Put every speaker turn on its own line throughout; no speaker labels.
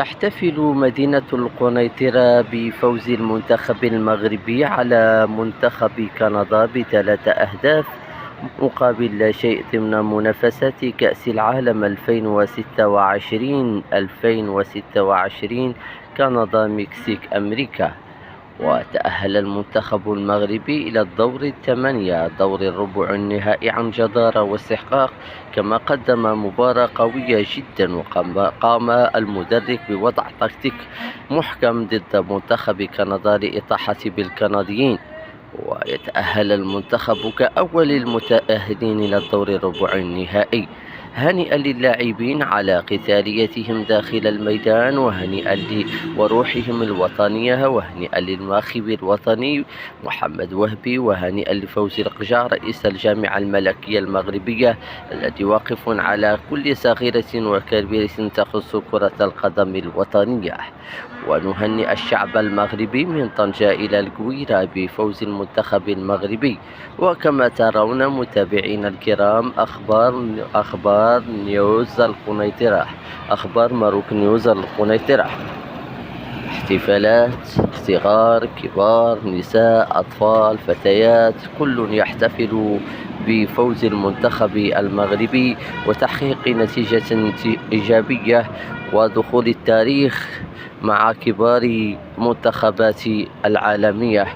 تحتفل مدينة القنيطرة بفوز المنتخب المغربي على منتخب كندا بثلاث أهداف مقابل لا شيء ضمن منافسات كأس العالم 2026 كندا مكسيك أمريكا. وتأهل المنتخب المغربي إلى الدور الثمانية، دور الربع النهائي، عن جدارة واستحقاق، كما قدم مباراة قوية جدا. وقام المدرب بوضع تكتيك محكم ضد منتخب كندا لإطاحة بالكنديين، ويتأهل المنتخب كأول المتأهلين إلى الدور الربع النهائي. هنيئا للاعبين على قتاليتهم داخل الميدان، وهنيئا وروحهم الوطنية، وهنيئا للناخب الوطني محمد وهبي، وهنيئا لفوزي القجع رئيس الجامعة الملكية المغربية الذي واقف على كل صغيرة وكبيرة تخص كرة القدم الوطنية. ونهنئ الشعب المغربي من طنجة إلى القويرة بفوز المنتخب المغربي. وكما ترون متابعينا الكرام، أخبار نيوز القنيطرة، أخبار ماروك نيوز القنيطرة. احتفالات، صغار، كبار، نساء، أطفال، فتيات، كل يحتفل بفوز المنتخب المغربي وتحقيق نتيجة إيجابية ودخول التاريخ مع كبار منتخبات العالمية.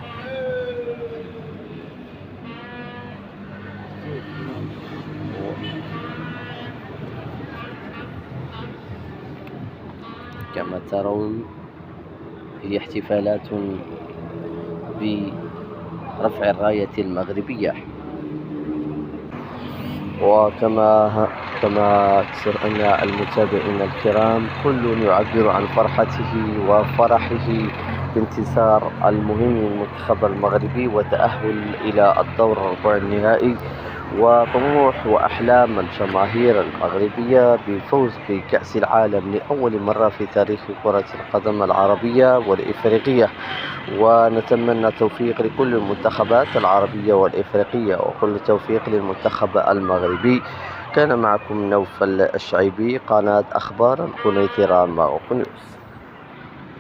كما ترون هي احتفالات برفع الراية المغربية. وكما أن المتابعين الكرام كل يعبر عن فرحته وفرحه بانتصار المهم للمنتخب المغربي وتأهل إلى الدور الربع النهائي، وطموح وأحلام الجماهير المغربية بالفوز بكأس العالم لأول مرة في تاريخ كرة القدم العربية والإفريقية. ونتمنى التوفيق لكل المنتخبات العربية والإفريقية، وكل التوفيق للمنتخب المغربي. كان معكم نوفل الشعيبي، قناة أخبار القنيطرة ماروك نيوز.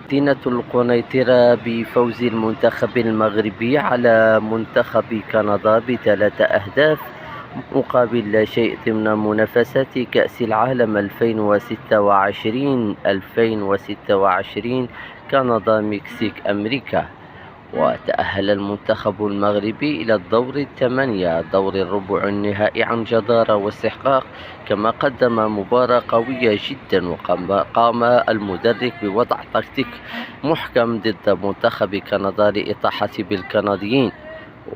مدينة القنيطرة بفوز المنتخب المغربي على منتخب كندا بثلاث أهداف مقابل لا شيء ضمن منافسات كأس العالم 2026 كندا مكسيك أمريكا. وتأهل المنتخب المغربي إلى الدور الثمانية، دور الربع النهائي، عن جدارة واستحقاق، كما قدم مباراة قوية جدا. وقام المدرب بوضع تكتيك محكم ضد منتخب كندا لإطاحة بالكنديين،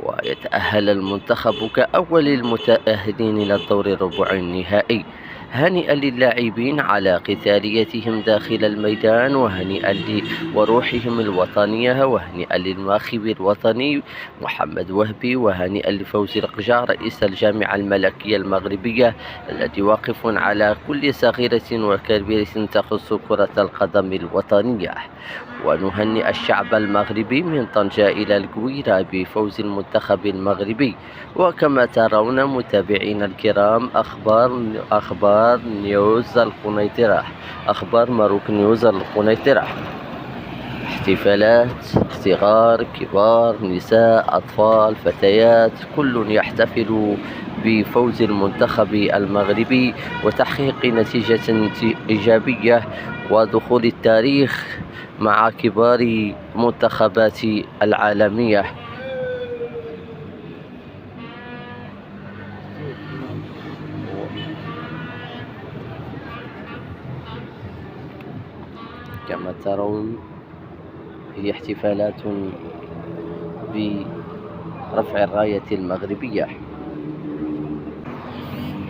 ويتأهل المنتخب كأول المتأهلين إلى الدور الربع النهائي. هنيئا للاعبين على قتاليتهم داخل الميدان، وهنيئا وروحهم الوطنية، وهنيئا للناخب الوطني محمد وهبي، وهنيئا لفوزي القجع رئيس الجامعة الملكية المغربية الذي واقف على كل صغيرة وكبيرة تخص كرة القدم الوطنية. ونهنئ الشعب المغربي من طنجة إلى القويرة بفوز المنتخب المغربي. وكما ترون متابعينا الكرام، أخبار نيوز القنيطرة، أخبار ماروك نيوز القنيطرة. احتفالات، صغار، كبار، نساء، أطفال، فتيات، كل يحتفل بفوز المنتخب المغربي وتحقيق نتيجة إيجابية ودخول التاريخ مع كبار منتخبات العالمية. كما ترون هي احتفالات برفع الراية المغربية.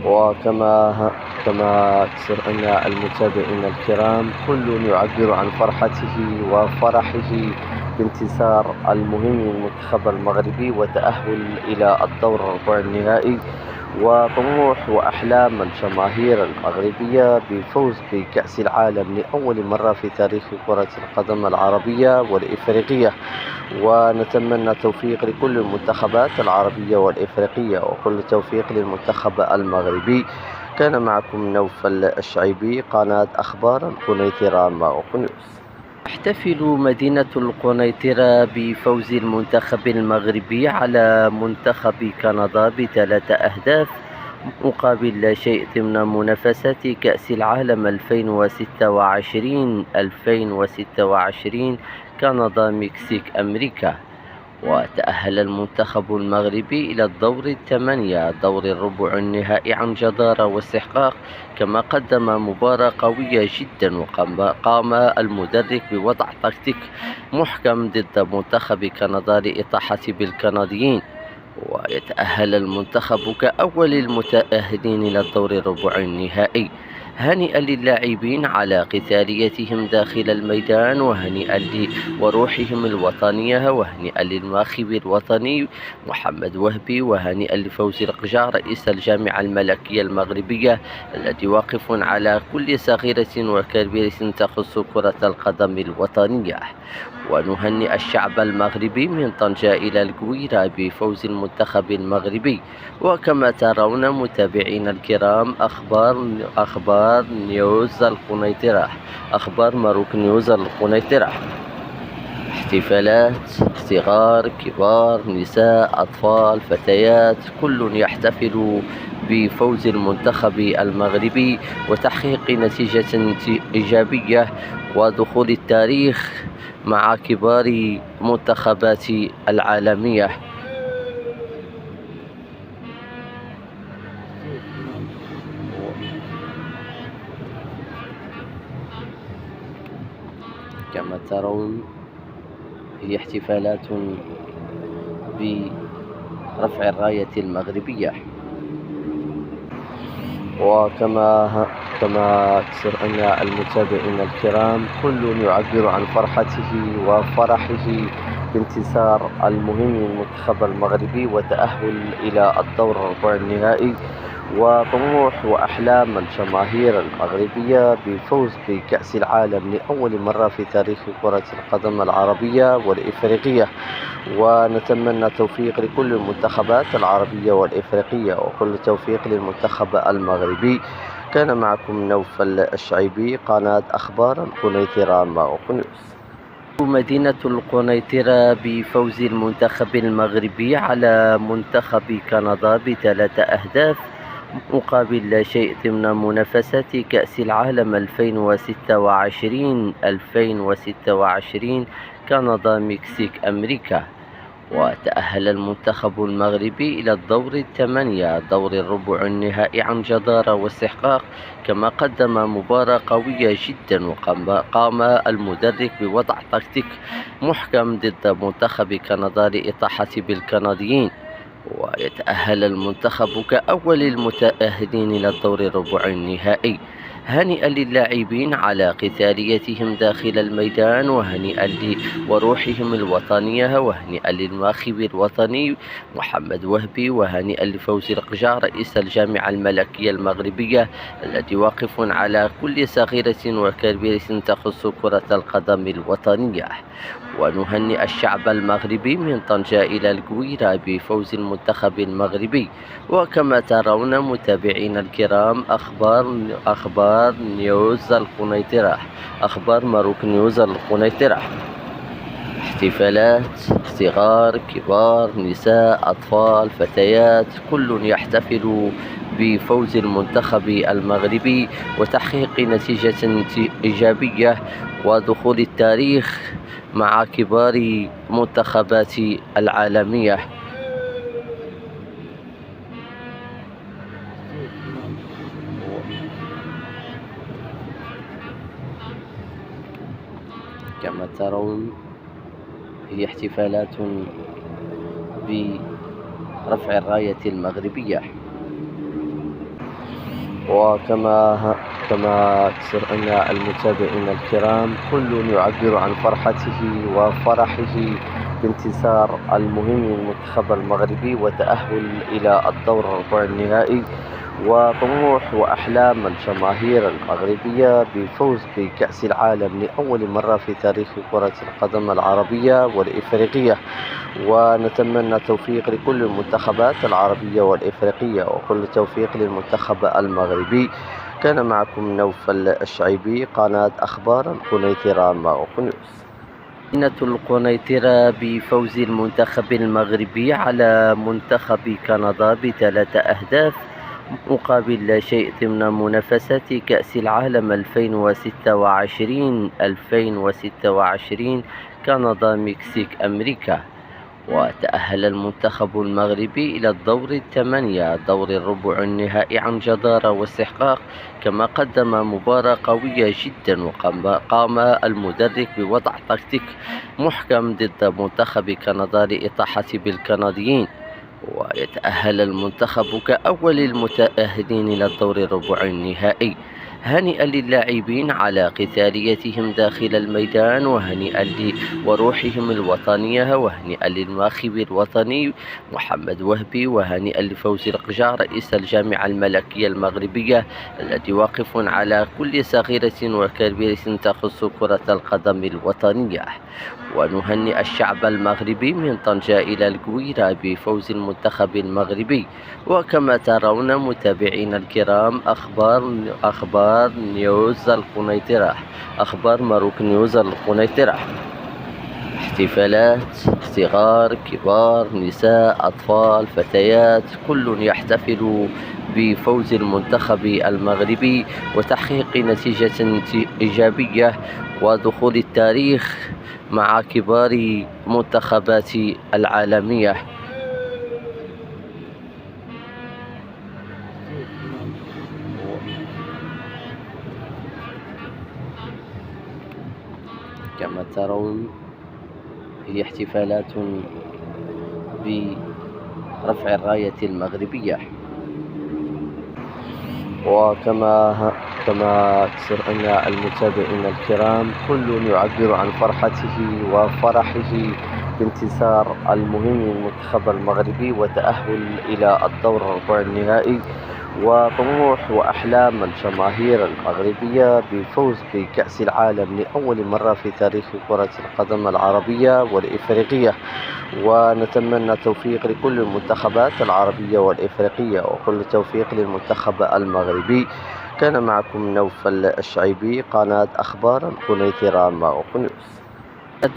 وكما أن المتابعين الكرام كل يعبر عن فرحته وفرحه بانتصار المهم للمنتخب المغربي وتأهل إلى الدور الربع النهائي، وطموح وأحلام الجماهير المغربية بالفوز بكأس العالم لأول مرة في تاريخ كرة القدم العربية والإفريقية. ونتمنى التوفيق لكل المنتخبات العربية والإفريقية، وكل التوفيق للمنتخب المغربي. كان معكم نوفل الشعيبي، قناة أخبار القنيطرة ماوك نيوز. تحتفل مدينة القنيطرة بفوز المنتخب المغربي على منتخب كندا ب3 أهداف مقابل لا شيء ضمن منافسات كأس العالم 2026 كندا مكسيك أمريكا. وتأهل المنتخب المغربي إلى الدور الثمانية، دور الربع النهائي، عن جدارة واستحقاق، كما قدم مباراة قوية جدا، وقام المدرب بوضع تكتيك محكم ضد منتخب كندا لإطاحة بالكنديين، ويتأهل المنتخب كأول المتأهلين إلى الدور الربع النهائي. هنيئا للاعبين على قتاليتهم داخل الميدان، وهنيئا وروحهم الوطنية، وهنيئا للناخب الوطني محمد وهبي، وهنيئا لفوزي القجار رئيس الجامعة الملكية المغربية الذي واقف على كل صغيرة وكبيرة تخص كرة القدم الوطنية. ونهنئ الشعب المغربي من طنجة إلى القويرة بفوز المنتخب المغربي. وكما ترون متابعينا الكرام، أخبار نيوز القنيطرة، أخبار ماروك نيوز القنيطرة. احتفالات، صغار، كبار، نساء، أطفال، فتيات، كل يحتفل بفوز المنتخب المغربي وتحقيق نتيجة إيجابية ودخول التاريخ مع كبار منتخبات العالمية. كما ترون هي احتفالات برفع الراية المغربية. وكما أن المتابعين الكرام كل يعبر عن فرحته وفرحه بانتصار المهم للمنتخب المغربي وتأهل إلى الدور الربع النهائي، وطموح وأحلام الجماهير المغربية بفوز بكأس العالم لأول مرة في تاريخ كرة القدم العربية والإفريقية. ونتمنى توفيق لكل المنتخبات العربية والإفريقية، وكل توفيق للمنتخب المغربي. كان معكم نوفل الشعيبي، قناة أخبار القنيطرة ماوك نيوز. مدينة القنيطرة بفوز المنتخب المغربي على منتخب كندا ب3 أهداف مقابل لا شيء ضمن منافسات كأس العالم 2026 كندا مكسيك أمريكا. وتأهل المنتخب المغربي إلى الدور الثمانية، دور الربع النهائي، عن جدارة واستحقاق، كما قدم مباراة قوية جدا، وقام المدرب بوضع تكتيك محكم ضد منتخب كندا لإطاحة بالكنديين، ويتأهل المنتخب كأول المتأهلين إلى الدور الربع النهائي. هنيئا للاعبين على قتاليتهم داخل الميدان، وهنيئا وروحهم الوطنية، وهنيئا للناخب الوطني محمد وهبي، وهنيئا لفوزي القجار رئيس الجامعة الملكية المغربية الذي واقف على كل صغيرة وكبيرة تخص كرة القدم الوطنية. ونهنئ الشعب المغربي من طنجة إلى القويرة بفوز المنتخب المغربي. وكما ترون متابعينا الكرام، أخبار نيوز القنيطرة، أخبار ماروك نيوز القنيطرة. احتفالات، صغار، كبار، نساء، أطفال، فتيات، كل يحتفل بفوز المنتخب المغربي وتحقيق نتيجة إيجابية ودخول التاريخ مع كبار منتخبات العالمية. كما ترون هي احتفالات برفع الراية المغربية. وكما أن المتابعين الكرام كل يعبر عن فرحته وفرحه بانتصار المهم للمنتخب المغربي وتأهل إلى الدور الربع النهائي. وطموح وأحلام الجماهير المغربية بفوز بكأس العالم لأول مرة في تاريخ كرة القدم العربية والإفريقية. ونتمنى التوفيق لكل المنتخبات العربية والإفريقية، وكل التوفيق للمنتخب المغربي. كان معكم نوفل الشعيبي، قناة أخبار القنيطرة ماوكو. مدينة القنيطرة بفوز المنتخب المغربي على منتخب كندا ب3 أهداف مقابل لا شيء ضمن منافسات كأس العالم 2026 كندا مكسيك أمريكا. وتأهل المنتخب المغربي إلى الدور الثمانية، دور الربع النهائي، عن جدارة واستحقاق، كما قدم مباراة قوية جدا. وقام المدرب بوضع تكتيك محكم ضد منتخب كندا لإطاحة بالكنديين، ويتأهل المنتخب كأول المتأهلين إلى الدور الربع النهائي. هنيئا للاعبين على قتاليتهم داخل الميدان، وهنيئا وروحهم الوطنية، وهنيئا للناخب الوطني محمد وهبي، وهنيئا لفوزي القجار رئيس الجامعة الملكية المغربية الذي واقف على كل صغيرة وكبيرة تخص كرة القدم الوطنية. ونهنئ الشعب المغربي من طنجة إلى القويرة بفوز المنتخب المغربي. وكما ترون متابعينا الكرام، أخبار نيوز القنيطرة، أخبار ماروك نيوز القنيطرة. احتفالات، صغار، كبار، نساء، أطفال، فتيات، كل يحتفل بفوز المنتخب المغربي وتحقيق نتيجة إيجابية ودخول التاريخ مع كبار منتخبات العالمية. كما ترون هي احتفالات برفع الراية المغربية. وكما أن المتابعين الكرام كل يعبر عن فرحته وفرحه بانتصار المهم للمنتخب المغربي وتأهل إلى الدور الربع النهائي. وطموح وأحلام الجماهير المغربية بفوز بكأس العالم لأول مرة في تاريخ كرة القدم العربية والإفريقية. ونتمنى التوفيق لكل المنتخبات العربية والإفريقية، وكل التوفيق للمنتخب المغربي. كان معكم نوفل الشعيبي، قناة أخبار القنيطرة ماوكو.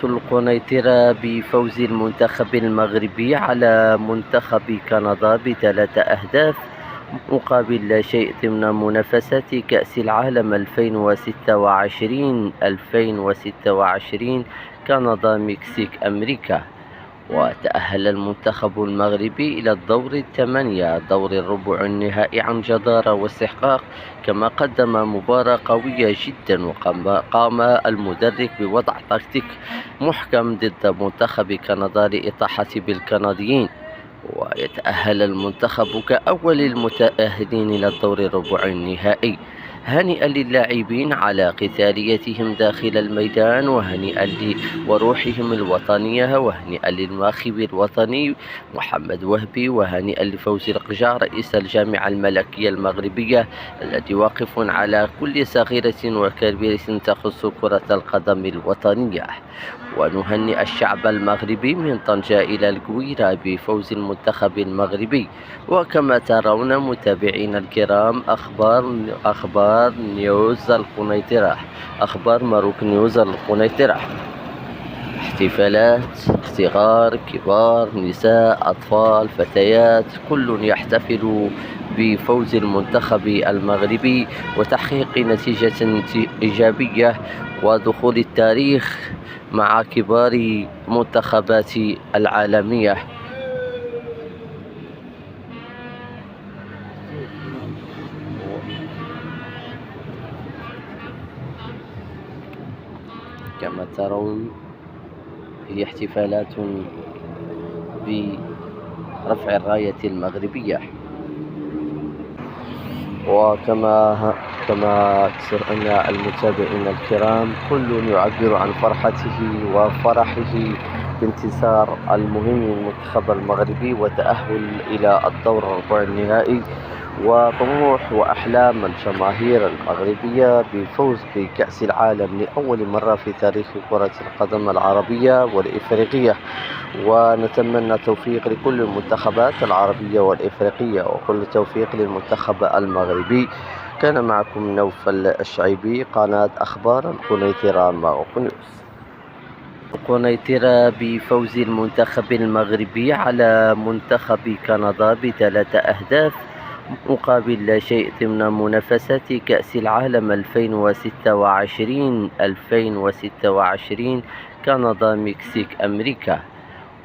القنيطرة بفوز المنتخب المغربي على منتخب كندا ب3 أهداف مقابل لا شيء ضمن منافسات كأس العالم 2026 كندا مكسيك أمريكا. وتأهل المنتخب المغربي إلى الدور الثمانية، دور الربع النهائي، عن جدارة واستحقاق، كما قدم مباراة قوية جدا. وقام المدرب بوضع تكتيك محكم ضد منتخب كندا لإطاحة بالكنديين، ويتأهل المنتخب كأول المتأهلين إلى الدور الربع النهائي. هنيئا للاعبين على قتاليتهم داخل الميدان، وهنيئا وروحهم الوطنية، وهنيئا للناخب الوطني محمد وهبي، وهنيئا لفوزي القجار رئيس الجامعة الملكية المغربية الذي واقف على كل صغيرة وكبيرة تخص كرة القدم الوطنية. ونهنئ الشعب المغربي من طنجة إلى القويرة بفوز المنتخب المغربي. وكما ترون متابعينا الكرام، أخبار نيوز القنيطرة، أخبار ماروك نيوز القنيطرة. احتفالات، صغار، كبار، نساء، أطفال، فتيات، كل يحتفل بفوز المنتخب المغربي وتحقيق نتيجة إيجابية ودخول التاريخ مع كبار منتخبات العالمية. كما ترون هي احتفالات برفع الراية المغربية. وكما أن المتابعين الكرام كل يعبر عن فرحته وفرحه بانتصار المهم للمنتخب المغربي وتأهل إلى الدور الربع النهائي. وطموح وأحلام الجماهير المغربية بفوز بكأس العالم لأول مرة في تاريخ كرة القدم العربية والإفريقية. ونتمنى التوفيق لكل المنتخبات العربية والإفريقية، وكل التوفيق للمنتخب المغربي. كان معكم نوفل الشعيبي، قناة أخبار القنيطرة ماروك نيوز. القنيطرة بفوز المنتخب المغربي على منتخب كندا ب3 أهداف مقابل لا شيء ضمن منافسة كأس العالم 2026 كندا مكسيك أمريكا.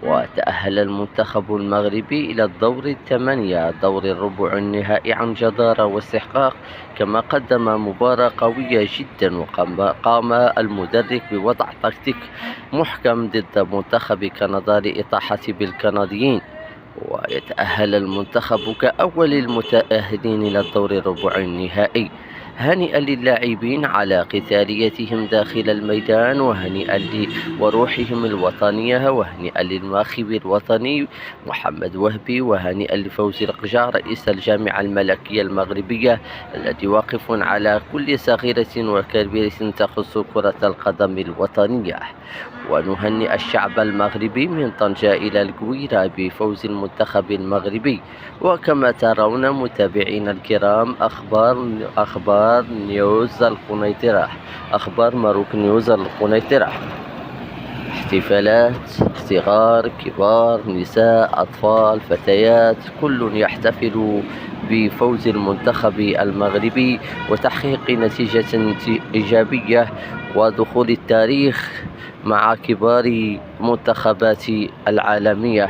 وتأهل المنتخب المغربي إلى الدور الثمانية، دور الربع النهائي، عن جدارة واستحقاق، كما قدم مباراة قوية جدا، وقام المدرب بوضع تكتيك محكم ضد منتخب كندا لإطاحة بالكنديين. ويتأهل المنتخب كأول المتأهلين إلى الدور الربع النهائي. هنيئا للاعبين على قتاليتهم داخل الميدان، وهنيئا وروحهم الوطنية، وهنيئا للناخب الوطني محمد وهبي، وهنيئا لفوزي القجار رئيس الجامعة الملكية المغربية الذي واقف على كل صغيرة وكبيرة تخص كرة القدم الوطنية. ونهنئ الشعب المغربي من طنجة إلى القويرة بفوز المنتخب المغربي. وكما ترون متابعينا الكرام، أخبار نيوز القنيطرة، أخبار ماروك نيوز القنيطرة. احتفالات، صغار، كبار، نساء، أطفال، فتيات، كل يحتفل بفوز المنتخب المغربي وتحقيق نتيجة إيجابية ودخول التاريخ مع كبار منتخبات العالمية.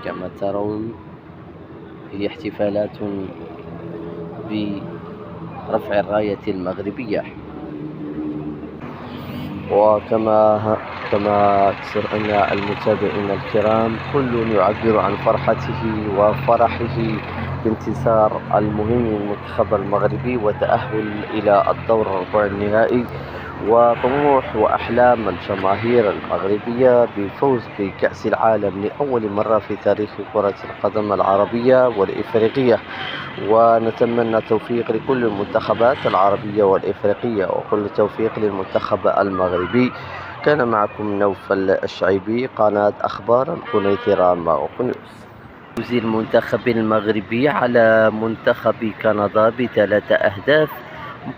كما ترون هي احتفالات برفع الراية المغربية. وكما أن المتابعين الكرام كل يعبر عن فرحته وفرحه بانتصار المهم للمنتخب المغربي وتأهل إلى الدور الربع النهائي. وطموح وأحلام الجماهير المغربية بفوز بكأس العالم لأول مرة في تاريخ كرة القدم العربية والإفريقية. ونتمنى التوفيق لكل المنتخبات العربية والإفريقية، وكل التوفيق للمنتخب المغربي. كان معكم نوفل الشعيبي، قناة أخبار القنيطرة ماروك نيوز. فوز المنتخب المغربي على منتخب كندا ب3 أهداف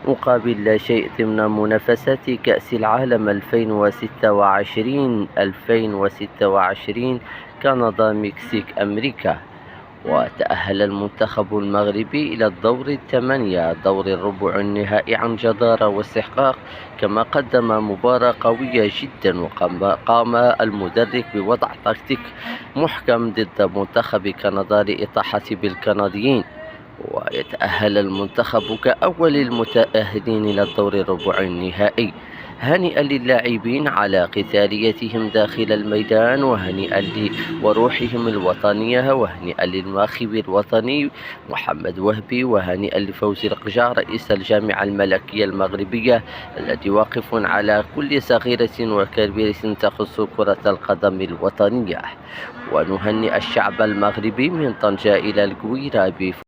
مقابل لا شيء ضمن منافسة كأس العالم 2026 كندا مكسيك أمريكا. وتأهل المنتخب المغربي إلى الدور الثمانية، دور الربع النهائي، عن جدارة واستحقاق، كما قدم مباراة قوية جدا، وقام المدرب بوضع تكتيك محكم ضد منتخب كندا لإطاحة بالكنديين. ويتأهل المنتخب كأول المتأهلين إلى الدور الربع النهائي. هنيئا للاعبين على قتاليتهم داخل الميدان، وهنيئا وروحهم الوطنية، وهنيئا للناخب الوطني محمد وهبي، وهنيئا لفوزي القجار رئيس الجامعة الملكية المغربية الذي واقف على كل صغيرة وكبيرة تخص كرة القدم الوطنية. ونهنئ الشعب المغربي من طنجة إلى القويرة